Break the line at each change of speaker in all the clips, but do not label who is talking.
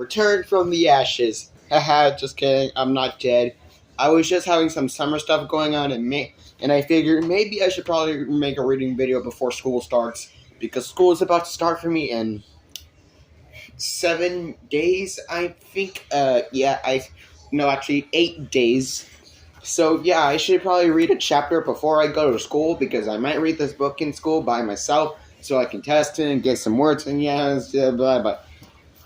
returned from the ashes. Haha, just kidding. I'm not dead. I was just having some summer stuff going on and I figured maybe I should probably make a reading video before school starts because school is about to start for me in 7 days, I think. No, actually 8 days. So yeah, I should probably read a chapter before I go to school because I might read this book in school by myself so I can test it and get some words and blah blah.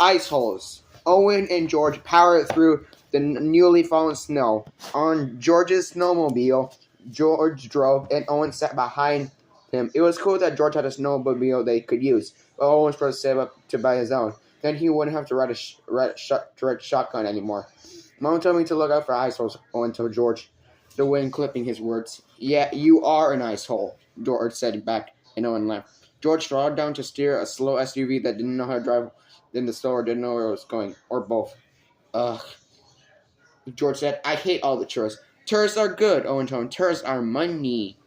Ice holes. Owen and George powered through the newly fallen snow. On George's snowmobile, George drove and Owen sat behind him. It was cool that George had a snowmobile they could use, but Owen was supposed to save up to buy his own. Then he wouldn't have to ride a shotgun anymore. Mom told me to look out for ice holes, Owen told George, the wind clipping his words. Yeah, you are an ice hole, George said back, and Owen laughed. George slowed down to steer a slow SUV that didn't know how to drive in the store, didn't know where it was going, or both. Ugh. George said, I hate all the tourists. Tourists are good, Owen told him. Tourists are money.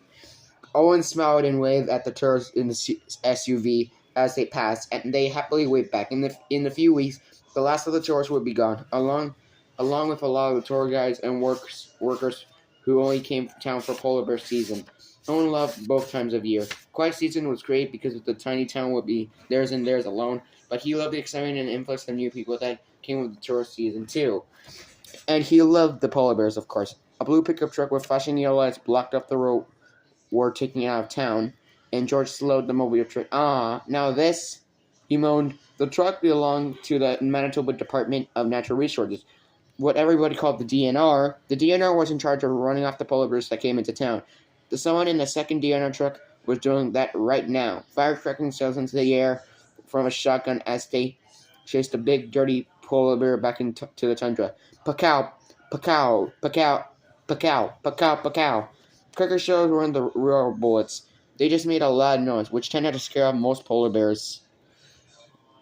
Owen smiled and waved at the tourists in the SUV as they passed, and they happily waved back. In a few weeks, the last of the tourists would be gone, along with a lot of the tour guides and workers who only came to town for polar bear season. Owen loved both times of year. Quiet season was great because the tiny town would be theirs and theirs alone, but he loved the excitement and influx of new people that came with the tourist season too. And he loved the polar bears, of course. A blue pickup truck with flashing yellow lights blocked up the road were taking out of town, and George slowed the mobile truck. Now this, he moaned. The truck belonged to the Manitoba Department of Natural Resources, what everybody called the DNR. The DNR was in charge of running off the polar bears that came into town. Someone in the second DNR truck was doing that right now, firecracking shells into the air from a shotgun as they chased a big, dirty polar bear back into the tundra. Pacow, pacow, pacow, pacow, pacow, pacow. Cracker shells weren't the real bullets. They just made a loud noise, which tended to scare off most polar bears.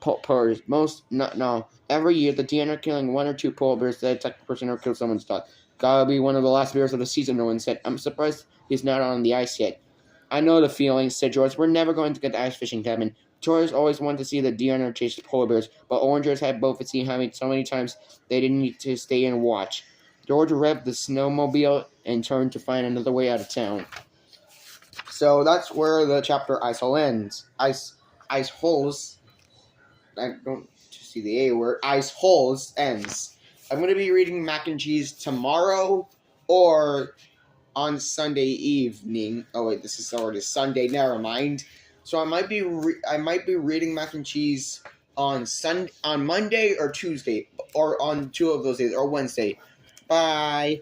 Every year, the DNR killing one or two polar bears that attack the person or kill someone's dog. Gotta be one of the last bears of the season, no one said. I'm surprised he's not on the ice yet. I know the feeling, said George. We're never going to get the ice fishing cabin. George always wanted to see the DNR chase polar bears, but Orangers had both seen having so many times they didn't need to stay and watch. George revved the snowmobile and turned to find another way out of town. So that's where the chapter Ice Hole ends. Ice holes. I don't see the A word. Ice holes ends. I'm going to be reading Mac and Cheese tomorrow or on Sunday evening. Oh wait, this is already Sunday. Never mind. So I might be reading Mac and Cheese on Monday or Tuesday, or on two of those days, or Wednesday. Bye.